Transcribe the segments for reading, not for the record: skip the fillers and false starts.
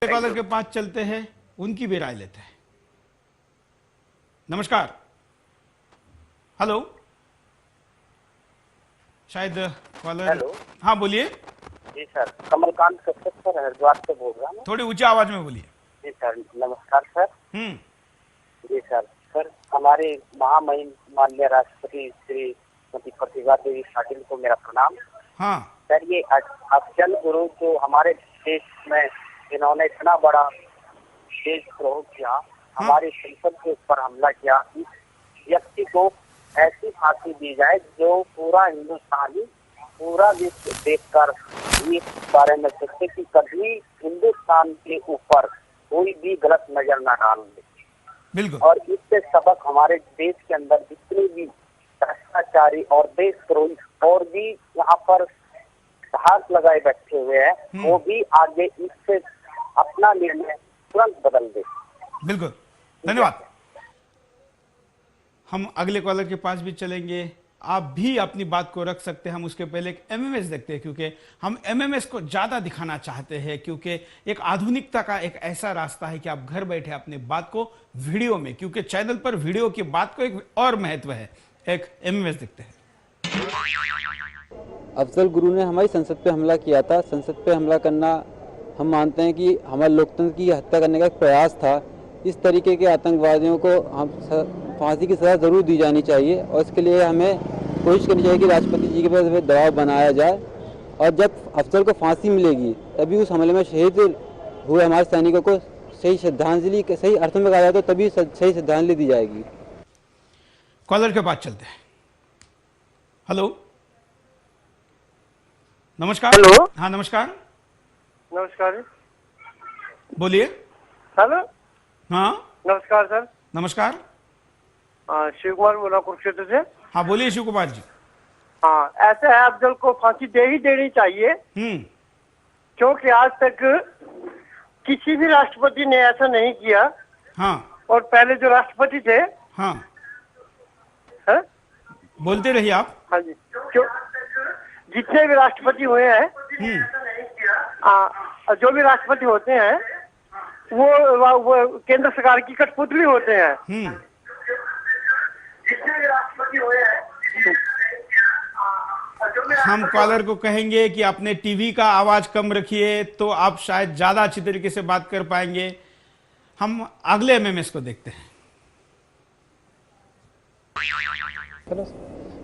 Collar के पास चलते हैं, उनकी भी राय लेते हैं। नमस्कार। हेलो, शायद कॉलर। हेलो, हाँ बोलिए। जी सर, कमलकांत कश्यप सर हरिद्वार से बोल रहा हूँ। थोड़ी ऊंची आवाज में बोलिए। जी सर, नमस्कार सर। हम्म। जी सर, सर हमारे महामहिम माननीय राष्ट्रपति श्रीमती प्रतिभा देवी पाटिल को मेरा प्रणाम। हाँ सर, ये अफजल गुरु जो हमारे देश में इन्होंने इतना बड़ा देशद्रोह किया, हमारी संसद के ऊपर हमला किया, इस व्यक्ति को ऐसी फांसी दी जाए जो पूरा हिंदुस्तानी, पूरा विश्व देखकर इस बारे में सोचे कि कभी हिंदुस्तान के ऊपर कोई भी गलत नजर न डाल दे। बिल्कुल। और इससे सबक हमारे देश के अंदर जितने भी भ्रष्टाचारी और देशद्रोही और भी यहाँ पर घास लगाए बैठे हुए हैं, वो भी आगे इससे अपना निर्णय तुरंत बदल दे। बिल्कुल, धन्यवाद। हम अगले कॉलर के पास भी चलेंगे। आप भी अपनी बात को रख सकते हैं। हम उसके पहले एक एमएमएस देखते हैं, क्योंकि हम एमएमएस को ज्यादा दिखाना चाहते हैं, क्योंकि एक आधुनिकता का एक ऐसा रास्ता है कि आप घर बैठे अपनी बात को वीडियो में, क्योंकि चैनल पर वीडियो की बात को एक और महत्व है। एक एमएमएस देखते हैं। अफजल गुरु ने हमारी संसद पे हमला किया था। संसद पे हमला करना हम मानते हैं कि हमारे लोकतंत्र की हत्या करने का एक प्रयास था। इस तरीके के आतंकवादियों को हम फांसी की सज़ा ज़रूर दी जानी चाहिए, और इसके लिए हमें कोशिश करनी चाहिए कि राष्ट्रपति जी के पास दबाव बनाया जाए, और जब अफजल को फांसी मिलेगी तभी उस हमले में शहीद हुए हमारे सैनिकों को सही श्रद्धांजलि, सही अर्थों में कहा जाए तो तभी सही श्रद्धांजलि दी जाएगी। कॉलर के पास चलते हैं। हेलो, नमस्कार। हेलो। हाँ नमस्कार। नमस्कार, बोलिए। हेलो। हाँ नमस्कार सर। नमस्कार। शिव कुमार बोला कुरुक्षेत्र से। हाँ बोलिए शिव कुमार जी। हाँ, ऐसे है, अफजल को फांसी दे ही देनी चाहिए, क्योंकि आज तक किसी भी राष्ट्रपति ने ऐसा नहीं किया। हाँ। और पहले जो राष्ट्रपति थे। हाँ है? बोलते रहिए आप। हाँ जी, क्यों जितने भी राष्ट्रपति हुए हैं, जो भी राष्ट्रपति होते हैं वो केंद्र सरकार की कठपुतली होते हैं। जितने भी राष्ट्रपति हुए हैं, हम कॉलर को कहेंगे कि अपने टीवी का आवाज कम रखिए, तो आप शायद ज्यादा अच्छी तरीके से बात कर पाएंगे। हम अगले एमएमएस को देखते हैं।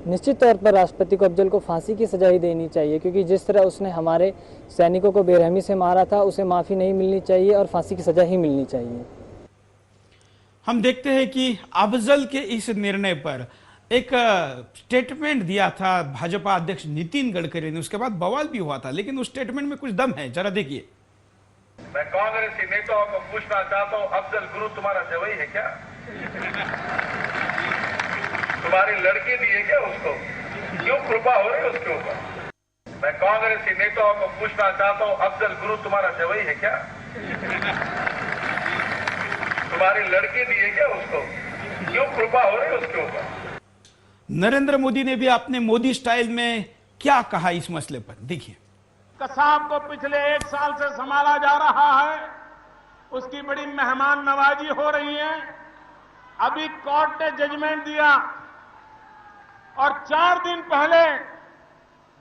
निश्चित तौर पर राष्ट्रपति को अफजल को फांसी की सजा ही देनी चाहिए, क्योंकि जिस तरह उसने हमारे सैनिकों को बेरहमी से मारा था, उसे माफी नहीं मिलनी चाहिए और फांसी की सजा ही मिलनी चाहिए। हम देखते हैं कि अफजल के इस निर्णय पर एक स्टेटमेंट दिया था भाजपा अध्यक्ष नितिन गडकरी ने, उसके बाद बवाल भी हुआ था, लेकिन उस स्टेटमेंट में कुछ दम है, जरा देखिए। मैं कांग्रेसी नेताओं को पूछना चाहता हूं, अफजल गुरु तुम्हारा जवाई है क्या? तुम्हारी लड़की दी है क्या उसको? क्यों कृपा हो रही है उसके ऊपर? मैं कांग्रेसी नेताओं को पूछना चाहता हूं, अफजल गुरु तुम्हारा जवाई है क्या? तुम्हारी लड़की दी है क्या उसको? क्यों कृपा हो रही है उसके ऊपर? नरेंद्र मोदी ने भी अपने मोदी स्टाइल में क्या कहा इस मसले पर, देखिए। कसाब को पिछले 1 साल से संभाला जा रहा है, उसकी बड़ी मेहमान नवाजी हो रही है। अभी कोर्ट ने जजमेंट दिया और 4 दिन पहले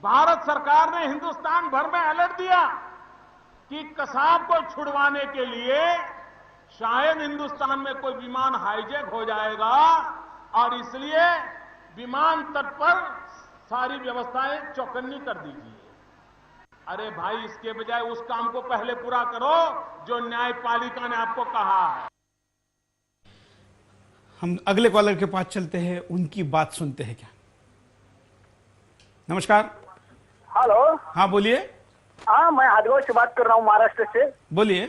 भारत सरकार ने हिंदुस्तान भर में अलर्ट दिया कि कसाब को छुड़वाने के लिए शायद हिंदुस्तान में कोई विमान हाईजैक हो जाएगा, और इसलिए विमान तट पर सारी व्यवस्थाएं चौकन्नी कर दीजिए। अरे भाई, इसके बजाय उस काम को पहले पूरा करो जो न्यायपालिका ने आपको कहा है। हम अगले कॉलर के पास चलते हैं, उनकी बात सुनते हैं क्या। नमस्कार। हेलो। हाँ बोलिए। हाँ, मैं हरिद्वार से बात कर रहा हूँ, महाराष्ट्र से। बोलिए।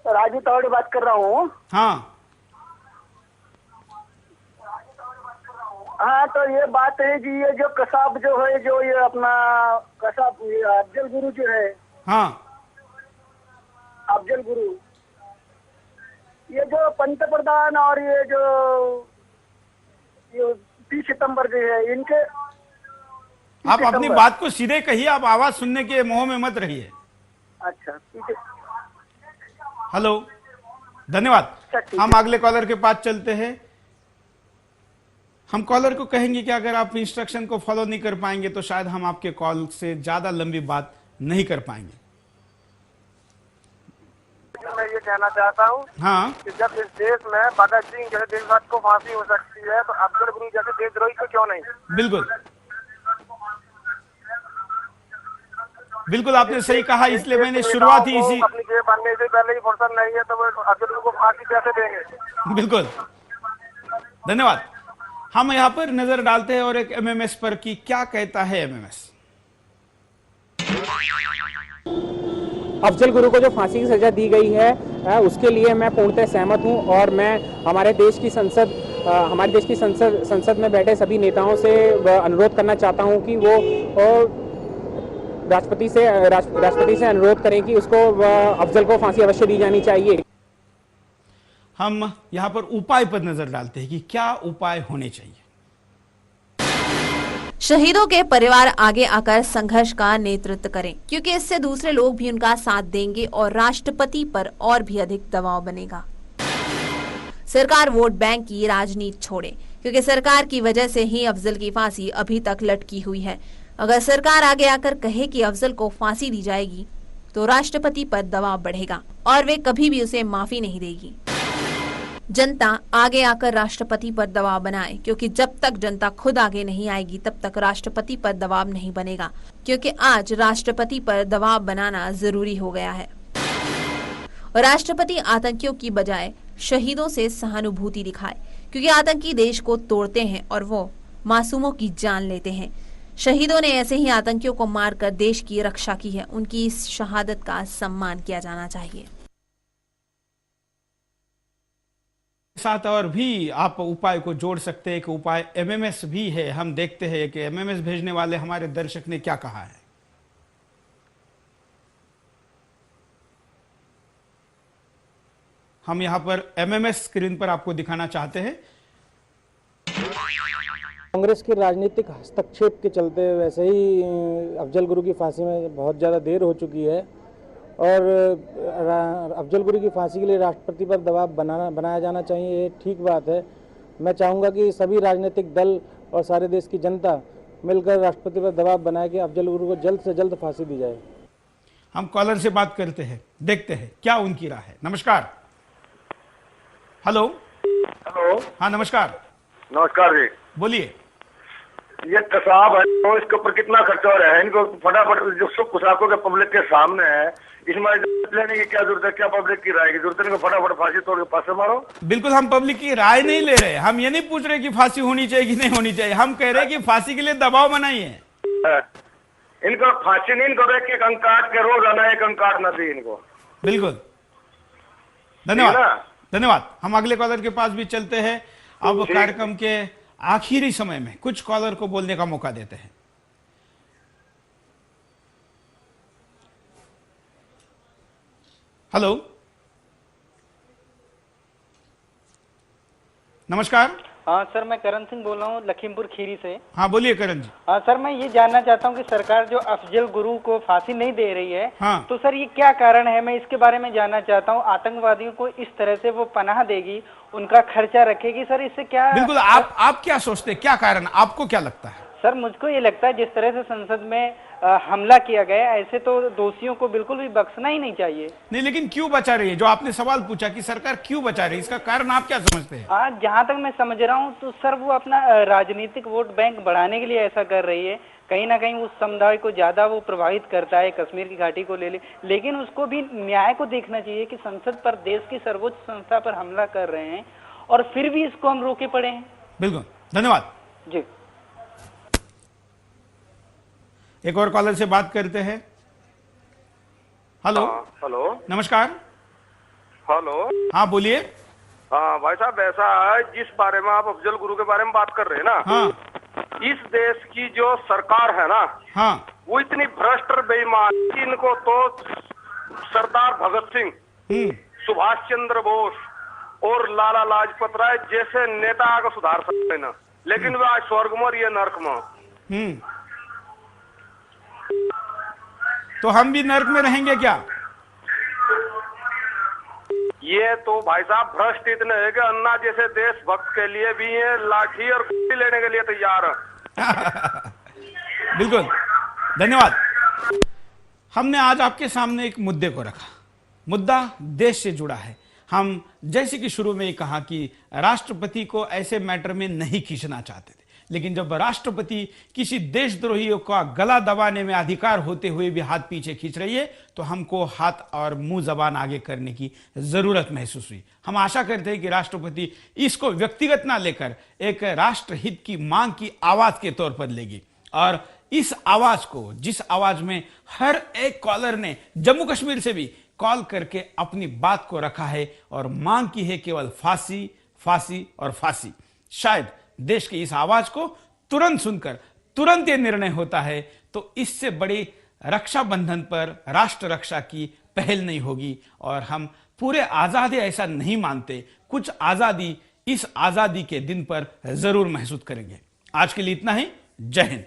राजू तावड़े बात कर रहा हूँ। हाँ हाँ, तो ये बात है कि ये जो कसाब जो है, जो ये अपना कसाब अफजल गुरु जो है। हाँ। अफजल गुरु, ये जो पंतप्रधान और ये जो 30 सितंबर जो है, इनके आप अपनी बात को सीधे कहिए, आप आवाज सुनने के मोह में मत रहिए। अच्छा ठीक है। हेलो, धन्यवाद। हम अगले कॉलर के पास चलते हैं। हम कॉलर को कहेंगे कि अगर आप इंस्ट्रक्शन को फॉलो नहीं कर पाएंगे तो शायद हम आपके कॉल से ज्यादा लंबी बात नहीं कर पाएंगे। मैं ये कहना चाहता हूँ हाँ, कि जब इस देश में भगत सिंह जैसे देशभक्त को फांसी हो सकती है तो अफजल गुरु जैसे देशद्रोही को क्यों नहीं? बिल्कुल बिल्कुल, आपने सही कहा, इसलिए मैंने शुरुआत ही इसी अपनी जेब बनने से पहले ही फुर्सत नहीं है तो वो अफजल गुरु को फांसी कैसे देंगे? बिल्कुल, धन्यवाद। हम यहाँ पर नजर डालते हैं और एक एमएमएस पर कि क्या कहता है एमएमएस। अफजल गुरु को जो फांसी की सजा दी गई है उसके लिए मैं पूर्णतः सहमत हूं और मैं हमारे देश की संसद में बैठे सभी नेताओं से अनुरोध करना चाहता हूं कि वो राष्ट्रपति से अनुरोध करें कि उसको अफजल को फांसी अवश्य दी जानी चाहिए। हम यहाँ पर उपाय पर नजर डालते हैं कि क्या उपाय होने चाहिए। शहीदों के परिवार आगे आकर संघर्ष का नेतृत्व करें, क्योंकि इससे दूसरे लोग भी उनका साथ देंगे और राष्ट्रपति पर और भी अधिक दबाव बनेगा। सरकार वोट बैंक की राजनीति छोड़े, क्योंकि सरकार की वजह से ही अफजल की फांसी अभी तक लटकी हुई है। अगर सरकार आगे आकर कहे कि अफजल को फांसी दी जाएगी तो राष्ट्रपति पर दबाव बढ़ेगा और वे कभी भी उसे माफी नहीं देगी। जनता आगे आकर राष्ट्रपति पर दबाव बनाए, क्योंकि जब तक जनता खुद आगे नहीं आएगी तब तक राष्ट्रपति पर दबाव नहीं बनेगा, क्योंकि आज राष्ट्रपति पर दबाव बनाना जरूरी हो गया है। राष्ट्रपति आतंकियों की बजाय शहीदों से सहानुभूति दिखाए, क्योंकि आतंकी देश को तोड़ते हैं और वो मासूमों की जान लेते हैं। शहीदों ने ऐसे ही आतंकियों को मारकर देश की रक्षा की है, उनकी इस शहादत का सम्मान किया जाना चाहिए। साथ और भी आप उपाय को जोड़ सकते हैं कि उपाय एमएमएस भी है। हम देखते हैं कि एमएमएस भेजने वाले हमारे दर्शक ने क्या कहा है। हम यहां पर एमएमएस स्क्रीन पर आपको दिखाना चाहते हैं। कांग्रेस के राजनीतिक हस्तक्षेप के चलते वैसे ही अफजल गुरु की फांसी में बहुत ज़्यादा देर हो चुकी है और अफजल गुरु की फांसी के लिए राष्ट्रपति पर दबाव बनाया जाना चाहिए, ये ठीक बात है। मैं चाहूँगा कि सभी राजनीतिक दल और सारे देश की जनता मिलकर राष्ट्रपति पर दबाव बनाए कि अफजल गुरु को जल्द से जल्द फांसी दी जाए। हम कॉलर से बात करते हैं, देखते हैं क्या उनकी राय है। नमस्कार। हेलो। हेलो। हाँ नमस्कार। नमस्कार जी, बोलिए। ये कसाब है तो इसके ऊपर कितना खर्चा हो रहा है? इनको फटाफट जो सब कुसाकों के पब्लिक के सामने है, इसमें लेने की क्या जरूरत है? क्या पब्लिक की राय की जरूरत है? इनको फटाफट फांसी तोड़ के पास से मारो। बिल्कुल, हम पब्लिक की राय नहीं ले रहे, हम ये नहीं पूछ रहे कि फांसी होनी चाहिए कि नहीं होनी चाहिए, हम कह रहे हैं कि फांसी के लिए दबाव बनाइए। इनको फांसी नहीं, इनको एक अंक काट के रोज आना, एक अंक काटना चाहिए इनको। बिल्कुल, धन्यवाद। धन्यवाद। हम अगले कॉलर के पास भी चलते हैं। अब कार्यक्रम के आखिरी समय में कुछ कॉलर को बोलने का मौका देते हैं। हेलो, नमस्कार। हाँ सर, मैं करण सिंह बोल रहा हूँ लखीमपुर खीरी से। हाँ बोलिए करण जी। हाँ सर, मैं ये जानना चाहता हूँ कि सरकार जो अफजल गुरु को फांसी नहीं दे रही है, हाँ। तो सर ये क्या कारण है? मैं इसके बारे में जानना चाहता हूँ। आतंकवादियों को इस तरह से वो पनाह देगी, उनका खर्चा रखेगी, सर इससे क्या? बिल्कुल, आप क्या सोचते हैं, क्या कारण, आपको क्या लगता है? सर मुझको ये लगता है जिस तरह से संसद में हमला किया गया, ऐसे तो दोषियों को बिल्कुल भी बख्शना ही नहीं चाहिए। नहीं, लेकिन क्यों बचा रही है? जो आपने सवाल पूछा कि सरकार क्यों बचा रही है, इसका कारण आप क्या समझते हैं? हाँ, जहाँ तक मैं समझ रहा हूँ तो सर वो अपना राजनीतिक वोट बैंक बढ़ाने के लिए ऐसा कर रही है। कहीं ना कहीं उस समुदाय को ज्यादा वो प्रभावित करता है, कश्मीर की घाटी को ले ले, लेकिन उसको भी न्याय को देखना चाहिए कि संसद पर, देश की सर्वोच्च संस्था पर हमला कर रहे हैं और फिर भी इसको हम रोके पड़े हैं। बिल्कुल, धन्यवाद जी। एक और कॉलर से बात करते हैं। हेलो। हेलो, नमस्कार। हेलो। हाँ बोलिए। हाँ भाई साहब, ऐसा है, जिस बारे में आप अफजल गुरु के बारे में बात कर रहे हैं ना, हाँ। इस देश की जो सरकार है ना, हाँ, वो इतनी भ्रष्ट और बेईमान, इनको तो सरदार भगत सिंह, सुभाष चंद्र बोस और लाला लाजपत राय जैसे नेता को सुधार सकते ना, लेकिन वे आज स्वर्ग में और ये नर्क में। तो हम भी नर्क में रहेंगे क्या? ये तो भाई साहब भ्रष्ट इतने है कि अन्ना जैसे देशभक्त के लिए भी है लाठी और गोली लेने के लिए तैयार है। बिल्कुल, धन्यवाद। हमने आज आपके सामने एक मुद्दे को रखा। मुद्दा देश से जुड़ा है। हम जैसे कि शुरू में ही कहा कि राष्ट्रपति को ऐसे मैटर में नहीं खींचना चाहते थे, लेकिन जब राष्ट्रपति किसी देशद्रोहियों का गला दबाने में अधिकार होते हुए भी हाथ पीछे खींच रही है, तो हमको हाथ और मुंह जबान आगे करने की जरूरत महसूस हुई। हम आशा करते हैं कि राष्ट्रपति इसको व्यक्तिगत ना लेकर एक राष्ट्रहित की मांग की आवाज के तौर पर लेगी, और इस आवाज को, जिस आवाज में हर एक कॉलर ने जम्मू कश्मीर से भी कॉल करके अपनी बात को रखा है और मांग की है केवल फांसी, फांसी और फांसी, शायद देश की इस आवाज को तुरंत सुनकर तुरंत ये निर्णय होता है तो इससे बड़ी रक्षाबंधन पर राष्ट्र रक्षा की पहल नहीं होगी। और हम पूरे आजादी ऐसा नहीं मानते, कुछ आजादी इस आजादी के दिन पर जरूर महसूस करेंगे। आज के लिए इतना ही। जय हिंद।